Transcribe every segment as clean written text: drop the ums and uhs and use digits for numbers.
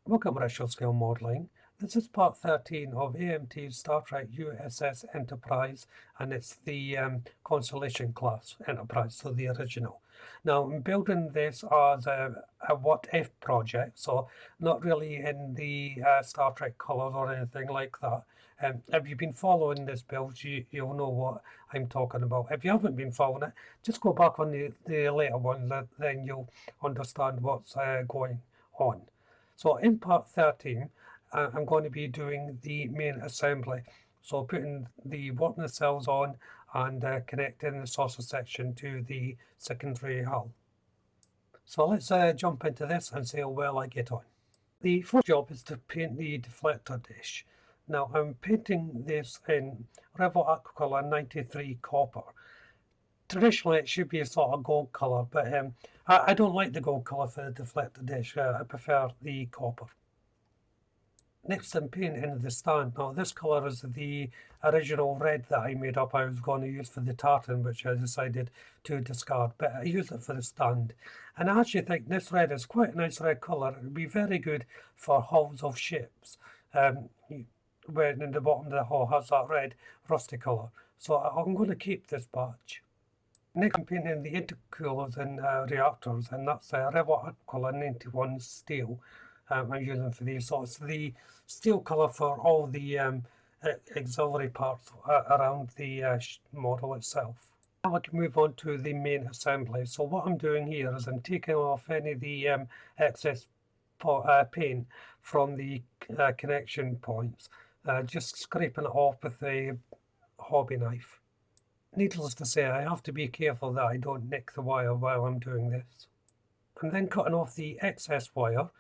Welcome Ratio Scale Modeling. This is part 13 of AMT's Star Trek USS Enterprise, and it's the Constellation class Enterprise, so the original. Now, I'm building this as a what-if project, so not really in the Star Trek colours or anything like that. If you've been following this build, you'll know what I'm talking about. If you haven't been following it, just go back on the later ones, then you'll understand what's going on. So in part 13, I'm going to be doing the main assembly. So putting the warp nacelles on and connecting the saucer section to the secondary hull. So let's jump into this and see how well I get on. The first job is to paint the deflector dish. Now I'm painting this in Revol Aquacolor 93 copper. Traditionally it should be a sort of gold colour, but I don't like the gold colour for the deflector dish. I prefer the copper. Next I'm painting the stand. Now this colour is the original red that I made up I was going to use for the tartan, which I decided to discard, but I used it for the stand. And I actually think this red is quite a nice red colour. It would be very good for hulls of ships. When in the bottom of the hull has that red rusty colour. So I'm going to keep this batch. Next I'm painting the intercoolers and reactors, and that's Revol Aquacolor 91 steel. I'm using for these. So it's the steel colour for all the auxiliary parts around the model itself. Now I can move on to the main assembly. So what I'm doing here is I'm taking off any of the excess paint from the connection points, just scraping it off with a hobby knife. Needless to say, I have to be careful that I don't nick the wire while I'm doing this. I'm then cutting off the excess wire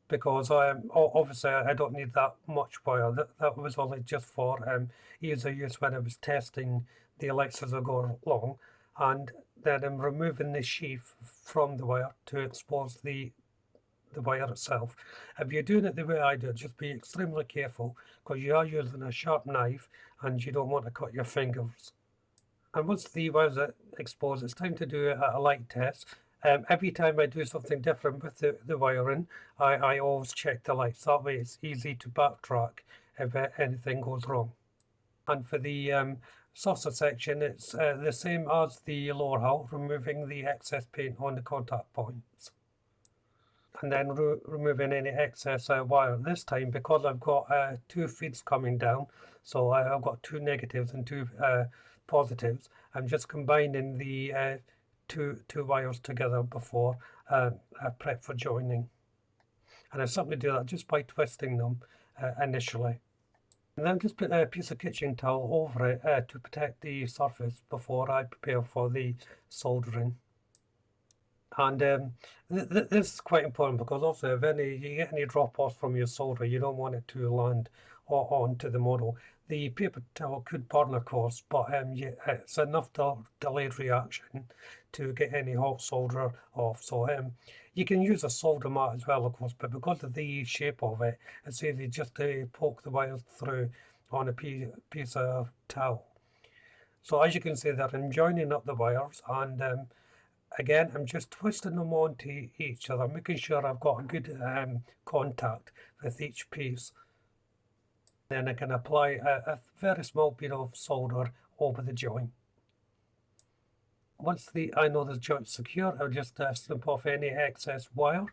because obviously I don't need that much wire. That was only just for ease of use when I was testing the lights as I go along, and then I'm removing the sheath from the wire to expose the wire itself. If you're doing it the way I do, just be extremely careful because you are using a sharp knife and you don't want to cut your fingers. And once the wires are exposed, it's time to do a light test. Every time I do something different with the wiring, I always check the lights. That way it's easy to backtrack if anything goes wrong. And for the saucer section, it's the same as the lower hull, removing the excess paint on the contact points. And then removing any excess wire. This time, because I've got two feeds coming down, so I've got two negatives and two positives, I'm just combining the two wires together before I prep for joining. And I simply do that just by twisting them initially. And then just put a piece of kitchen towel over it to protect the surface before I prepare for the soldering. And this is quite important because also if you get any drop-offs from your solder, you don't want it to land onto the model. The paper towel could burn, of course, but it's enough delayed reaction to get any hot solder off. So you can use a solder mat as well, of course, but because of the shape of it, it's easy just to poke the wires through on a piece of towel. So as you can see there, I'm joining up the wires, and again, I'm just twisting them onto each other, making sure I've got a good contact with each piece. Then I can apply a very small bit of solder over the joint. Once I know the joint's secure, I'll just snip off any excess wire.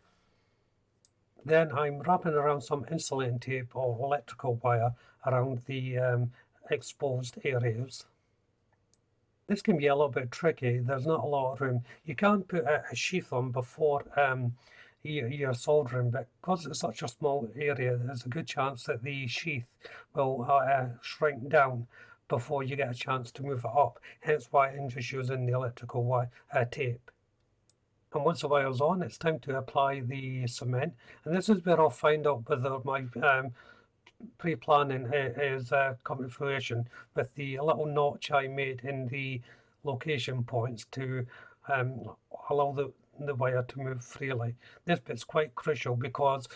Then I'm wrapping around some insulating tape or electrical wire around the exposed areas. This can be a little bit tricky. There's not a lot of room. You can put a sheath on before you're soldering, but because it's such a small area, there's a good chance that the sheath will shrink down before you get a chance to move it up. Hence why I'm just using the electrical wire, tape. And once the wire's on, it's time to apply the cement. And this is where I'll find out whether my pre-planning is coming to fruition with the little notch I made in the location points to allow the wire to move freely. This bit's quite crucial because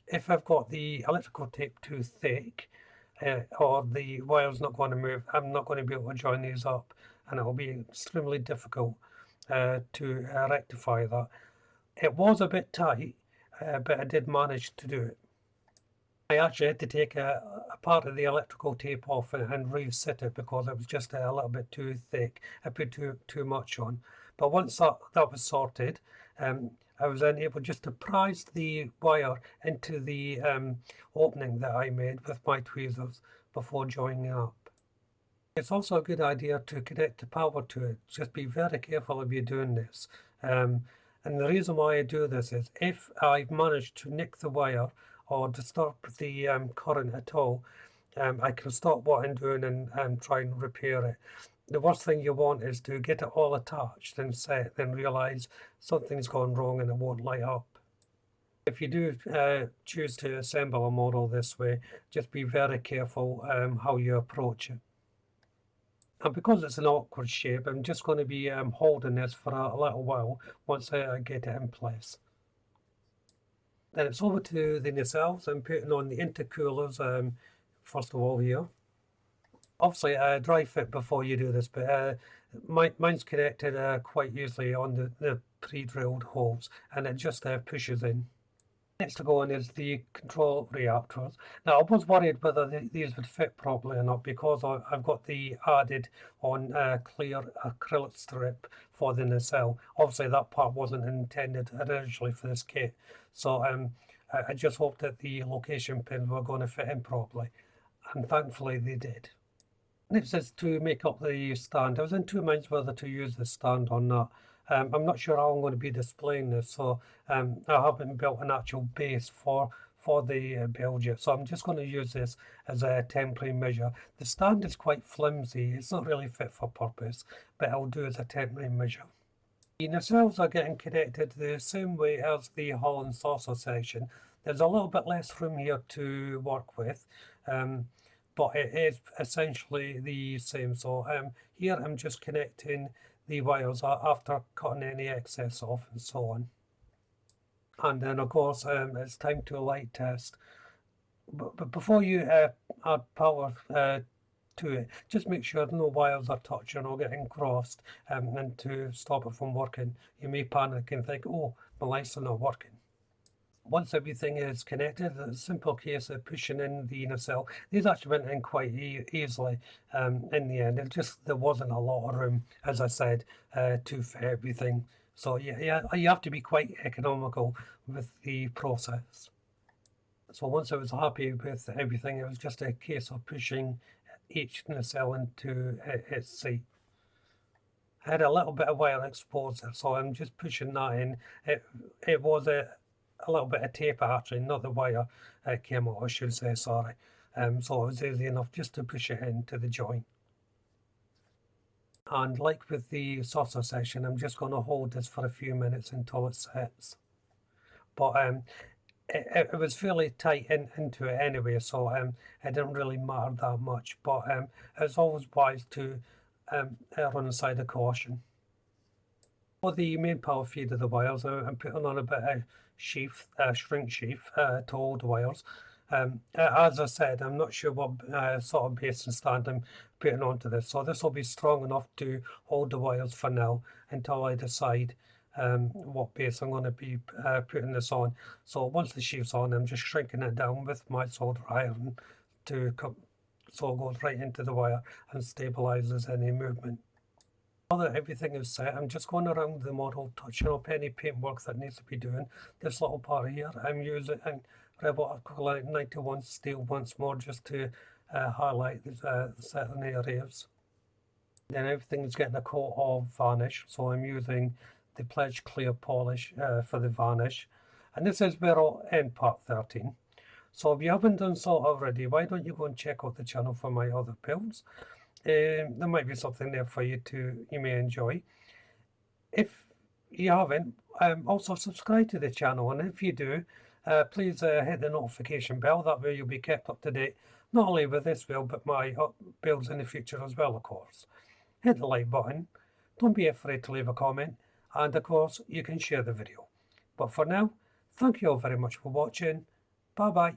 if I've got the electrical tape too thick or the wire's not going to move, I'm not going to be able to join these up, and it'll be extremely difficult to rectify that. It was a bit tight, but I did manage to do it. I actually had to take a part of the electrical tape off and reset it because it was just a little bit too thick. I put too much on. But once that was sorted, I was then able just to prise the wire into the opening that I made with my tweezers before joining up. It's also a good idea to connect the power to it. Just be very careful if you're doing this. And the reason why I do this is if I've managed to nick the wire or disturb the current at all, I can stop what I'm doing and try and repair it. The worst thing you want is to get it all attached and set, then realize something's gone wrong and it won't light up. If you do choose to assemble a model this way, just be very careful how you approach it. And because it's an awkward shape, I'm just going to be holding this for a little while once I get it in place. Then it's over to the nacelles. I'm putting on the intercoolers first of all here. Obviously dry fit before you do this, but mine's connected quite easily on the pre-drilled holes, and it just pushes in. Next to go on is the control reactors. Now I was worried whether these would fit properly or not because I've got the added on clear acrylic strip for the nacelle. Obviously that part wasn't intended originally for this kit, so I just hoped that the location pins were going to fit in properly, and thankfully they did. Next is to make up the stand. I was in two minds whether to use the stand or not. I'm not sure how I'm going to be displaying this, so I haven't built an actual base for the build yet, so I'm just going to use this as a temporary measure. The stand is quite flimsy, it's not really fit for purpose, but I'll do as a temporary measure. The nacelles are getting connected the same way as the hull and saucer section. There's a little bit less room here to work with, but it is essentially the same. So here I'm just connecting the wires after cutting any excess off and so on. And then of course it's time to light test. But before you add power to it, just make sure no wires are touching or getting crossed, and to stop it from working. You may panic and think, oh, my lights are not working. Once everything is connected, it's a simple case of pushing in the nacelle. These actually went in quite easily in the end. There wasn't a lot of room, as I said, to fit everything. So yeah, you have to be quite economical with the process. So once I was happy with everything, it was just a case of pushing each nacelle into its seat. I had a little bit of wire exposed, so I'm just pushing that in. It was a little bit of tape actually, not the wire came out, I should say, sorry. So it was easy enough just to push it into the joint. And like with the saucer section, I'm just going to hold this for a few minutes until it sets. But it was fairly tight into it anyway, so it didn't really matter that much. But it's always wise to err on the side of caution. For the main power feed of the wires, I'm putting on a bit of sheath, shrink sheath to hold the wires. As I said, I'm not sure what sort of base and stand I'm putting onto this, so this will be strong enough to hold the wires for now until I decide what base I'm going to be putting this on. So once the sheath's on, I'm just shrinking it down with my solder iron to so it goes right into the wire and stabilizes any movement. Now that everything is set, I'm just going around the model, touching up any paintwork that needs to be doing. This little part here, I'm using Rebel Acrylic 91 steel once more just to highlight certain areas. Then everything is getting a coat of varnish, so I'm using the Pledge Clear Polish for the varnish. And this is where I'll end part 13. So if you haven't done so already, why don't you go and check out the channel for my other builds. There might be something there for you may enjoy. If you haven't, also subscribe to the channel, and if you do, please hit the notification bell. That way you'll be kept up to date, not only with this build, but my builds in the future as well, of course. Hit the like button, don't be afraid to leave a comment, and of course you can share the video. But for now, thank you all very much for watching. Bye bye.